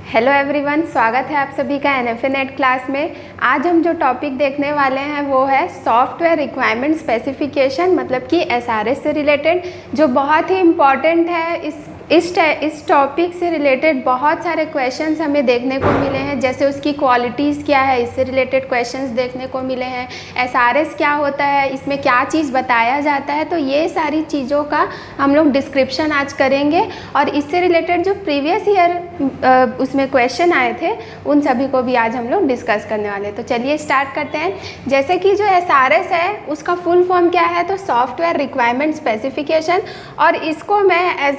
Hello everyone, स्वागत है आप सभी का NFA नेट क्लास में। आज हम जो टॉपिक देखने वाले हैं वो है सॉफ्टवेयर रिक्वायरमेंट स्पेसिफिकेशन, मतलब कि SRS से रिलेटेड, जो बहुत ही इम्पॉर्टेंट है। इस टॉपिक से रिलेटेड बहुत सारे क्वेश्चंस हमें देखने को मिले हैं, जैसे उसकी क्वालिटीज़ क्या है, इससे रिलेटेड क्वेश्चंस देखने को मिले हैं। SRS क्या होता है, इसमें क्या चीज़ बताया जाता है, तो ये सारी चीज़ों का हम लोग डिस्क्रिप्शन आज करेंगे। और इससे रिलेटेड जो प्रीवियस ईयर उसमें क्वेश्चन आए थे उन सभी को भी आज हम लोग डिस्कस करने वाले हैं। तो चलिए स्टार्ट करते हैं। जैसे कि जो SRS है उसका फुल फॉर्म क्या है, तो सॉफ्टवेयर रिक्वायरमेंट स्पेसिफिकेशन। और इसको मैं एज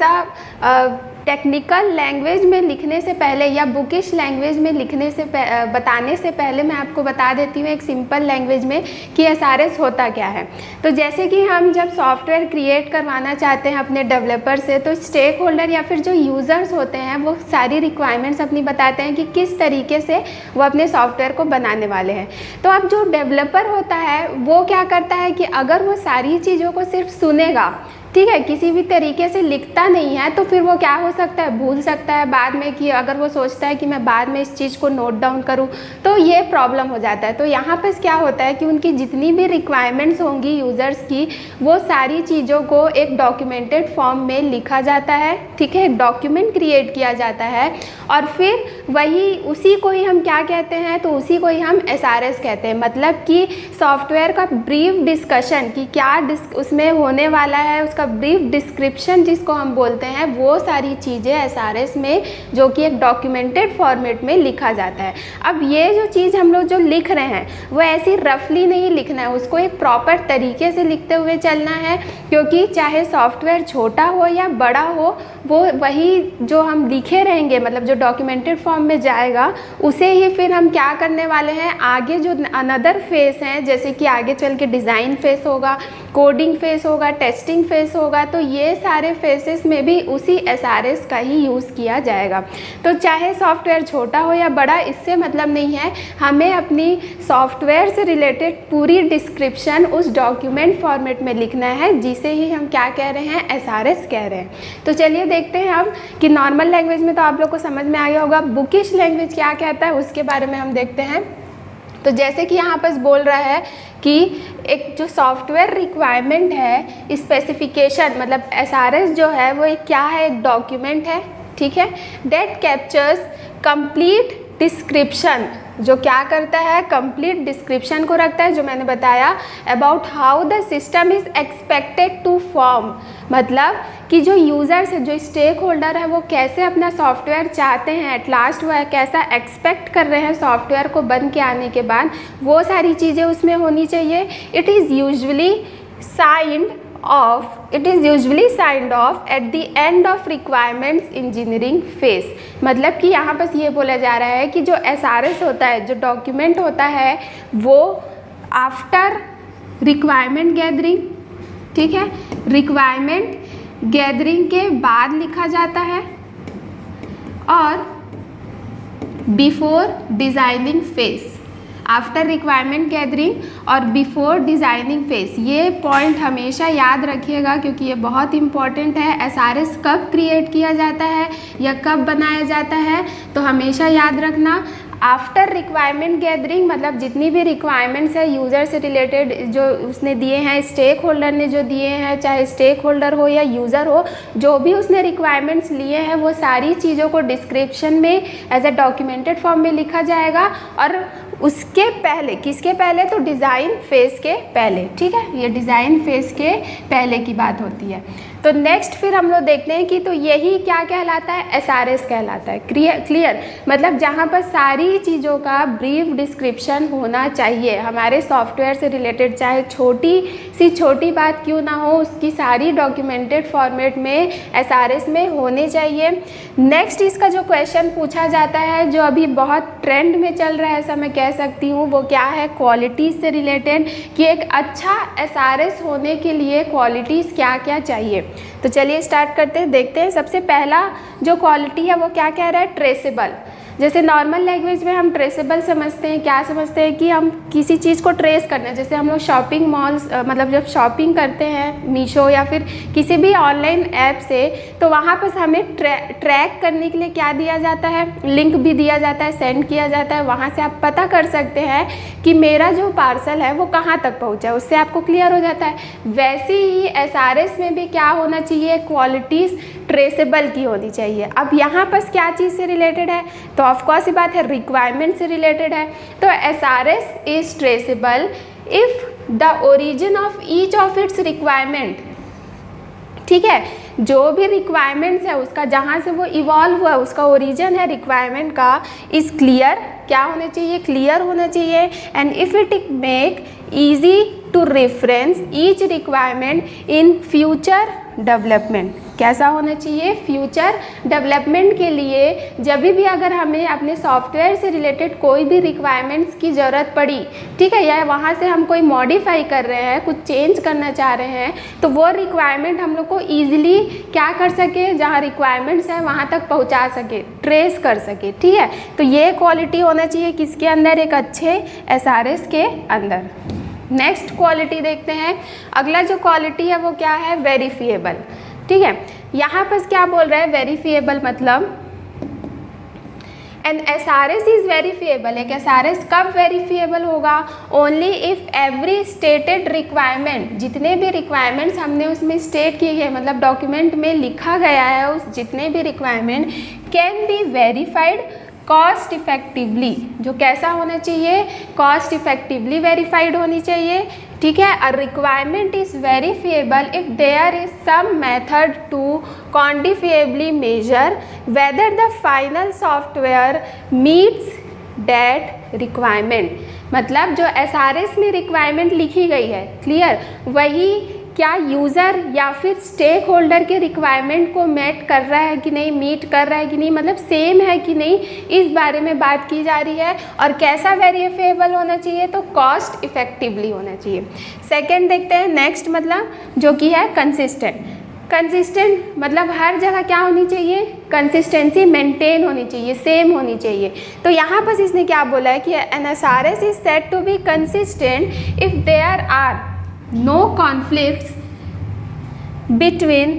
टेक्निकल लैंग्वेज में लिखने से पहले या बुकिश लैंग्वेज में लिखने से बताने से पहले मैं आपको बता देती हूँ एक सिंपल लैंग्वेज में कि SRS होता क्या है। तो जैसे कि हम जब सॉफ्टवेयर क्रिएट करवाना चाहते हैं अपने डेवलपर से, तो स्टेक होल्डर या फिर जो यूज़र्स होते हैं वो सारी रिक्वायरमेंट्स अपनी बताते हैं कि किस तरीके से वो अपने सॉफ्टवेयर को बनाने वाले हैं। तो अब जो डेवलपर होता है वो क्या करता है कि अगर वो सारी चीज़ों को सिर्फ सुनेगा, ठीक है, किसी भी तरीके से लिखता नहीं है, तो फिर वो क्या हो सकता है, भूल सकता है बाद में। कि अगर वो सोचता है कि मैं बाद में इस चीज़ को नोट डाउन करूं, तो ये प्रॉब्लम हो जाता है। तो यहाँ पर क्या होता है कि उनकी जितनी भी रिक्वायरमेंट्स होंगी यूज़र्स की, वो सारी चीज़ों को एक डॉक्यूमेंटेड फॉर्म में लिखा जाता है, ठीक है, एक डॉक्यूमेंट क्रिएट किया जाता है। और फिर वही उसी को ही हम क्या कहते हैं, तो उसी को ही हम SRS कहते हैं। मतलब कि सॉफ्टवेयर का ब्रीफ डिस्कशन कि क्या उसमें होने वाला है, उसका ब्रीफ डिस्क्रिप्शन जिसको हम बोलते हैं, वो सारी चीज़ें SRS में जो कि एक डॉक्यूमेंटेड फॉर्मेट में लिखा जाता है। अब ये जो चीज़ हम लोग जो लिख रहे हैं वो ऐसी रफली नहीं लिखना है, उसको एक प्रॉपर तरीके से लिखते हुए चलना है। क्योंकि चाहे सॉफ्टवेयर छोटा हो या बड़ा हो, वो वही जो हम लिखे रहेंगे, मतलब जो डॉक्यूमेंटेड फॉर्म में जाएगा, उसे ही फिर हम क्या करने वाले हैं, आगे जो अनदर फेस हैं, जैसे कि आगे चल के डिज़ाइन फेस होगा, कोडिंग फेस होगा, टेस्टिंग फेस होगा, तो ये सारे फेसेस में भी उसी SRS का ही यूज़ किया जाएगा। तो चाहे सॉफ्टवेयर छोटा हो या बड़ा, इससे मतलब नहीं है, हमें अपनी सॉफ्टवेयर से रिलेटेड पूरी डिस्क्रिप्शन उस डॉक्यूमेंट फॉर्मेट में लिखना है, जिसे ही हम क्या कह रहे हैं, SRS कह रहे हैं। तो चलिए देखते हैं अब कि नॉर्मल लैंग्वेज में तो आप लोग को समझ में आ गया होगा, बुकिश लैंग्वेज क्या कहता है उसके बारे में हम देखते हैं। तो जैसे कि यहाँ पर बोल रहा है कि एक जो सॉफ्टवेयर रिक्वायरमेंट है, स्पेसिफिकेशन, मतलब SRS जो है वो एक क्या है, एक डॉक्यूमेंट है, ठीक है, दैट कैप्चर्स कंप्लीट डिस्क्रिप्शन, जो क्या करता है, कंप्लीट डिस्क्रिप्शन को रखता है, जो मैंने बताया, about how the system is expected to form. मतलब कि जो यूज़र्स है, जो स्टेक होल्डर है, वो कैसे अपना सॉफ्टवेयर चाहते हैं, एट लास्ट वो कैसा एक्सपेक्ट कर रहे हैं सॉफ्टवेयर को बन के आने के बाद, वो सारी चीज़ें उसमें होनी चाहिए। It is usually signed of at the end of requirements engineering face. मतलब कि यहाँ पर ये बोला जा रहा है कि जो SRS होता है, जो डॉक्यूमेंट होता है, वो आफ्टर रिक्वायरमेंट गैदरिंग, ठीक है, रिक्वायरमेंट गैदरिंग के बाद लिखा जाता है और before designing face. After requirement gathering और बिफोर डिज़ाइनिंग फेस, ये पॉइंट हमेशा याद रखिएगा क्योंकि ये बहुत इंपॉर्टेंट है। SRS कब क्रिएट किया जाता है या कब बनाया जाता है, तो हमेशा याद रखना, आफ्टर रिक्वायरमेंट गैदरिंग, मतलब जितनी भी रिक्वायरमेंट्स है यूज़र से रिलेटेड जो उसने दिए हैं, स्टेक होल्डर ने जो दिए हैं, चाहे स्टेक होल्डर हो या यूज़र हो, जो भी उसने रिक्वायरमेंट्स लिए हैं, वो सारी चीज़ों को डिस्क्रिप्शन में एज ए डॉक्यूमेंटेड फॉर्म में लिखा जाएगा। और उसके पहले, किसके पहले, तो डिज़ाइन फेज़ के पहले, ठीक है, ये डिज़ाइन फेज़ के पहले की बात होती है। तो नेक्स्ट फिर हम लोग देखते हैं कि तो यही क्या कहलाता है, SRS कहलाता है। क्लियर, मतलब जहाँ पर सारी चीज़ों का ब्रीफ डिस्क्रिप्शन होना चाहिए हमारे सॉफ्टवेयर से रिलेटेड, चाहे छोटी बात क्यों ना हो, उसकी सारी डॉक्यूमेंटेड फॉर्मेट में SRS में होने चाहिए। नेक्स्ट इसका जो क्वेश्चन पूछा जाता है, जो अभी बहुत ट्रेंड में चल रहा है, ऐसा मैं कह सकती हूँ, वो क्या है, क्वालिटीज़ से रिलेटेड, कि एक अच्छा SRS होने के लिए क्वालिटीज़ क्या क्या चाहिए। तो चलिए स्टार्ट करते हैं, देखते हैं। सबसे पहला जो क्वालिटी है वो क्या कह रहा है, ट्रेसेबल। जैसे नॉर्मल लैंग्वेज में हम ट्रेसेबल समझते हैं, क्या समझते हैं कि हम किसी चीज़ को ट्रेस करना है। जैसे हम लोग शॉपिंग मॉल्स मतलब जब शॉपिंग करते हैं मीशो या फिर किसी भी ऑनलाइन ऐप से, तो वहाँ पर हमें ट्रैक करने के लिए क्या दिया जाता है, लिंक भी दिया जाता है, सेंड किया जाता है। वहाँ से आप पता कर सकते हैं कि मेरा जो पार्सल है वो कहाँ तक पहुँचा है, उससे आपको क्लियर हो जाता है। वैसे ही SRS में भी क्या होना चाहिए, क्वालिटीज़ ट्रेसेबल की होनी चाहिए। अब यहाँ पर क्या चीज़ से रिलेटेड है, तो ऑफकोर्स ये बात है रिक्वायरमेंट से रिलेटेड है। तो SRS is traceable if the origin of each of its requirement, ठीक है, जो भी रिक्वायरमेंट्स है उसका, जहाँ से वो इवॉल्व हुआ उसका ओरिजिन है रिक्वायरमेंट का, इज़ क्लियर, क्या होना चाहिए, क्लियर होना चाहिए। And if it make easy to reference each requirement in future development, कैसा होना चाहिए, फ्यूचर डेवलपमेंट के लिए जब भी अगर हमें अपने सॉफ्टवेयर से रिलेटेड कोई भी रिक्वायरमेंट्स की ज़रूरत पड़ी, ठीक है, या वहाँ से हम कोई मॉडिफाई कर रहे हैं, कुछ चेंज करना चाह रहे हैं, तो वो रिक्वायरमेंट हम लोग को ईजिली क्या कर सके, जहाँ रिक्वायरमेंट्स हैं वहाँ तक पहुँचा सके, ट्रेस कर सके, ठीक है। तो ये क्वालिटी होना चाहिए किसके अंदर, एक अच्छे SRS के अंदर। नेक्स्ट क्वालिटी देखते हैं। अगला जो क्वालिटी है वो क्या है, वेरीफिएबल, ठीक है। यहाँ पर क्या बोल रहा है, वेरीफिएबल मतलब एन SRS इज वेरीफिएबल। एक SRS कब वेरीफिएबल होगा, only if every stated requirement, जितने भी रिक्वायरमेंट्स हमने उसमें स्टेट किए गए, मतलब डॉक्यूमेंट में लिखा गया है, उस जितने भी requirement can be verified cost effectively, जो कैसा होना चाहिए, कॉस्ट इफेक्टिवली वेरीफाइड होनी चाहिए, ठीक है। A requirement is verifiable if there is some method to quantifiably measure whether the final software meets that requirement. मतलब जो SRS में रिक्वायरमेंट लिखी गई है, क्लियर, वही क्या यूज़र या फिर स्टेक होल्डर के रिक्वायरमेंट को मेट कर रहा है कि नहीं, मीट कर रहा है कि नहीं, मतलब सेम है कि नहीं, इस बारे में बात की जा रही है। और कैसा वेरीफिएबल होना चाहिए, तो कॉस्ट इफेक्टिवली होना चाहिए। सेकंड देखते हैं, नेक्स्ट मतलब जो कि है कंसिस्टेंट। कंसिस्टेंट मतलब हर जगह क्या होनी चाहिए, कंसिस्टेंसी मेंटेन होनी चाहिए, सेम होनी चाहिए। तो यहाँ पर इसने क्या बोला है कि an SRS is said to be consistent if there are no conflicts between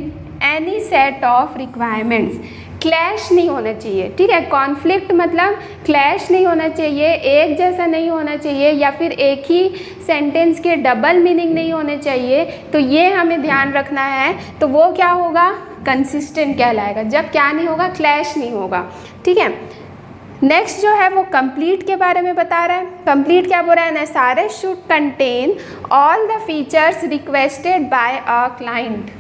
any set of requirements। Clash नहीं होना चाहिए, ठीक है। कॉन्फ्लिक्ट मतलब क्लैश नहीं होना चाहिए, एक जैसा नहीं होना चाहिए, या फिर एक ही सेंटेंस के डबल मीनिंग नहीं होने चाहिए। तो ये हमें ध्यान रखना है। तो वो क्या होगा, कंसिस्टेंट कहलाएगा, जब क्या नहीं होगा, क्लैश नहीं होगा, ठीक है। नेक्स्ट जो है वो कंप्लीट के बारे में बता रहा है। कंप्लीट क्या बोल रहा है, SRS should contain all the features requested bye a client.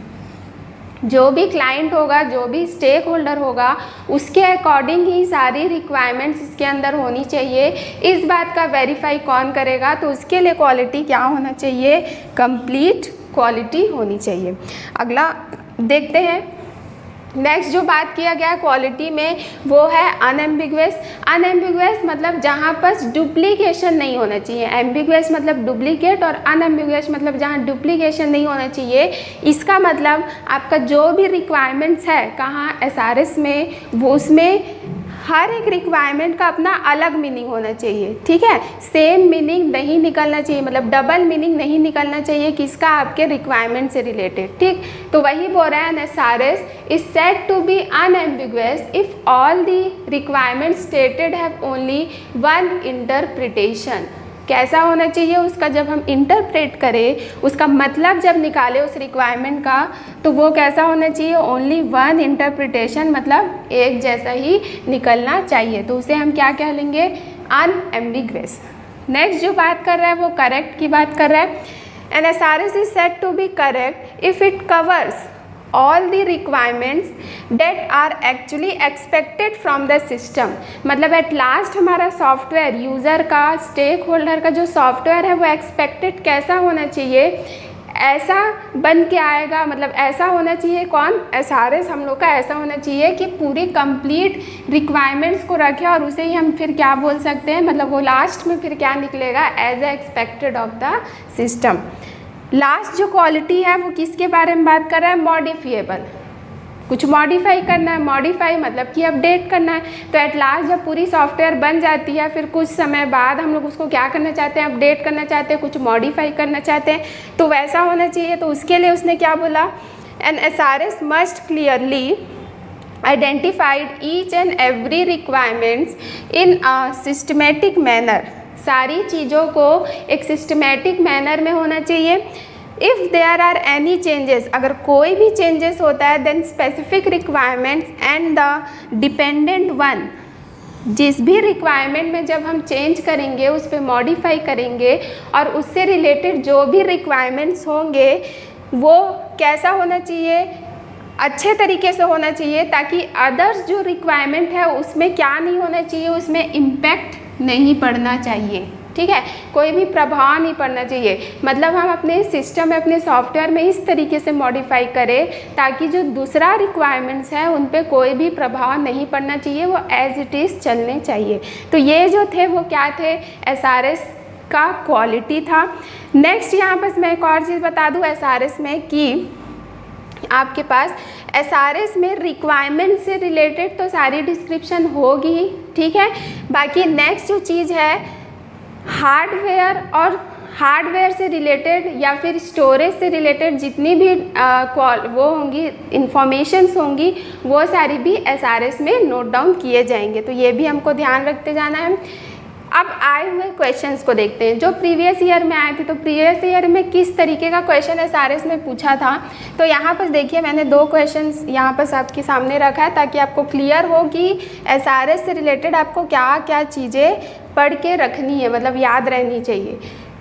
जो भी क्लाइंट होगा, जो भी स्टेक होल्डर होगा, उसके अकॉर्डिंग ही सारी रिक्वायरमेंट्स इसके अंदर होनी चाहिए। इस बात का वेरीफाई कौन करेगा, तो उसके लिए क्वालिटी क्या होना चाहिए, कंप्लीट क्वालिटी होनी चाहिए। अगला देखते हैं, नेक्स्ट जो बात किया गया क्वालिटी में वो है अनएम्बिगुअस। अनएम्बिगुअस मतलब जहाँ पर डुप्लीकेशन नहीं होना चाहिए। एम्बिगुअस मतलब डुप्लीकेट और अनएम्बिगुअस मतलब जहाँ डुप्लीकेशन नहीं होना चाहिए। इसका मतलब आपका जो भी रिक्वायरमेंट्स है कहाँ SRS में, वो उसमें हर एक रिक्वायरमेंट का अपना अलग मीनिंग होना चाहिए, ठीक है। सेम मीनिंग नहीं निकलना चाहिए, मतलब डबल मीनिंग नहीं निकलना चाहिए किसका, आपके रिक्वायरमेंट से रिलेटेड, ठीक। तो वही बोल रहा है SRS is said to be unambiguous if all the requirement stated have only one interpretation. कैसा होना चाहिए उसका, जब हम इंटरप्रेट करें, उसका मतलब जब निकालें उस रिक्वायरमेंट का, तो वो कैसा होना चाहिए, ओनली वन इंटरप्रिटेशन, मतलब एक जैसा ही निकलना चाहिए। तो उसे हम क्या कह लेंगे, अनएम्बिगुअस। नेक्स्ट जो बात कर रहा है वो करेक्ट की बात कर रहा है। An SRS is said to be correct if it covers all the requirements that are actually expected from the system। मतलब एट लास्ट हमारा सॉफ्टवेयर, यूज़र का, स्टेक होल्डर का जो सॉफ्टवेयर है वो एक्सपेक्टेड कैसा होना चाहिए, ऐसा बन के आएगा। मतलब ऐसा होना चाहिए कौन, SRS हम लोग का ऐसा होना चाहिए कि पूरी कंप्लीट रिक्वायरमेंट्स को रखे और उसे ही हम फिर क्या बोल सकते हैं, मतलब वो लास्ट में फिर क्या निकलेगा, as a expected of the system. Last जो क्वालिटी है वो किसके बारे में बात कर रहा है, मॉडिफिएबल। कुछ मॉडिफाई करना है, मॉडिफाई मतलब कि अपडेट करना है। तो एट लास्ट जब पूरी सॉफ्टवेयर बन जाती है, फिर कुछ समय बाद हम लोग उसको क्या करना चाहते हैं, अपडेट करना चाहते हैं, कुछ मॉडिफाई करना चाहते हैं, तो वैसा होना चाहिए। तो उसके लिए उसने क्या बोला, an SRS must clearly identified each and every requirements in a systematic manner. सारी चीज़ों को एक सिस्टमेटिक मैनर में होना चाहिए। If there are any changes, अगर कोई भी चेंजेस होता है, then specific requirements and the dependent one, जिस भी रिक्वायरमेंट में जब हम चेंज करेंगे, उस पर मॉडिफाई करेंगे और उससे रिलेटेड जो भी रिक्वायरमेंट्स होंगे वो कैसा होना चाहिए, अच्छे तरीके से होना चाहिए, ताकि अदर्स जो रिक्वायरमेंट है उसमें क्या नहीं होना चाहिए, उसमें इम्पैक्ट नहीं पड़ना चाहिए। ठीक है, कोई भी प्रभाव नहीं पड़ना चाहिए। मतलब हम अपने सिस्टम में, अपने सॉफ्टवेयर में इस तरीके से मॉडिफाई करें ताकि जो दूसरा रिक्वायरमेंट्स है उन पे कोई भी प्रभाव नहीं पड़ना चाहिए, वो एज इट इज़ चलने चाहिए। तो ये जो थे वो क्या थे, SRS का क्वालिटी था। नेक्स्ट यहाँ पर मैं एक और चीज़ बता दूँ SRS में कि आपके पास SRS में रिक्वायरमेंट से रिलेटेड तो सारी डिस्क्रिप्शन होगी ही, ठीक है। बाकी नेक्स्ट जो चीज़ है हार्डवेयर और हार्डवेयर से रिलेटेड या फिर स्टोरेज से रिलेटेड जितनी भी वो होंगी इंफॉर्मेशंस होंगी, वो सारी भी SRS में नोट डाउन किए जाएंगे। तो ये भी हमको ध्यान रखते जाना है। अब आए हुए क्वेश्चंस को देखते हैं जो प्रीवियस ईयर में आए थे। तो प्रीवियस ईयर में किस तरीके का क्वेश्चन SRS में पूछा था, तो यहाँ पर देखिए मैंने 2 क्वेश्चंस यहाँ पर आपके सामने रखा है ताकि आपको क्लियर हो कि SRS से रिलेटेड आपको क्या क्या चीज़ें पढ़ के रखनी है, मतलब याद रहनी चाहिए।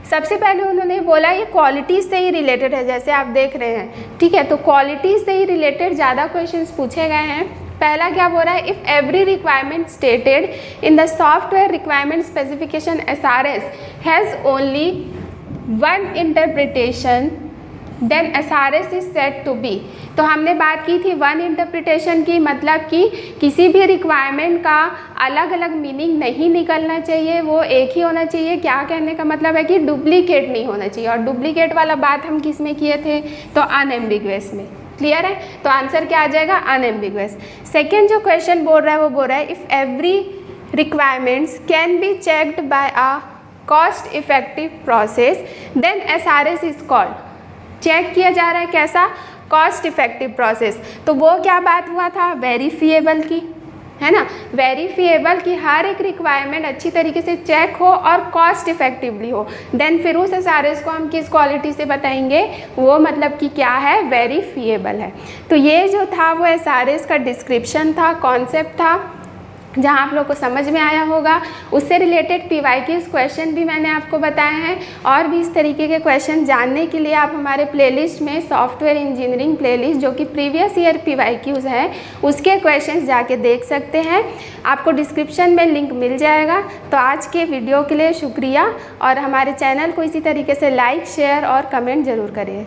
सबसे पहले उन्होंने बोला ये क्वालिटीज़ से ही रिलेटेड है, जैसे आप देख रहे हैं, ठीक है। तो क्वालिटीज़ से ही रिलेटेड ज़्यादा क्वेश्चंस पूछे गए हैं। पहला क्या बोल रहा है, if every requirement stated in the software requirement specification SRS has only one interpretation then SRS is set to be. तो हमने बात की थी वन इंटरप्रिटेशन की, मतलब कि किसी भी रिक्वायरमेंट का अलग अलग मीनिंग नहीं निकलना चाहिए, वो एक ही होना चाहिए। क्या कहने का मतलब है कि डुप्लीकेट नहीं होना चाहिए। और डुप्लीकेट वाला बात हम किस में किए थे, तो अनएम्बिगुअस में। क्लियर है, तो आंसर क्या आ जाएगा, अनएम्बिगुअस। सेकेंड जो क्वेश्चन बोल रहा है वो बोल रहा है if every requirements can be checked by a cost effective process then SRS is called. Check किया जा रहा है कैसा, कॉस्ट इफेक्टिव प्रोसेस। तो वो क्या बात हुआ था, वेरीफिएबल की, है ना, वेरीफिएबल की हर एक रिक्वायरमेंट अच्छी तरीके से चेक हो और कॉस्ट इफेक्टिवली हो। देन फिर उस SRS को हम किस क्वालिटी से बताएंगे, वो मतलब कि क्या है, वेरीफिएबल है। तो ये जो था वो SRS का डिस्क्रिप्शन था, कॉन्सेप्ट था, जहाँ आप लोग को समझ में आया होगा। उससे रिलेटेड PYQs क्वेश्चन भी मैंने आपको बताए हैं। और भी इस तरीके के क्वेश्चन जानने के लिए आप हमारे प्लेलिस्ट में सॉफ्टवेयर इंजीनियरिंग प्लेलिस्ट जो कि प्रीवियस ईयर PYQs है उसके क्वेश्चंस जाके देख सकते हैं, आपको डिस्क्रिप्शन में लिंक मिल जाएगा। तो आज के वीडियो के लिए शुक्रिया, और हमारे चैनल को इसी तरीके से लाइक, शेयर और कमेंट ज़रूर करें।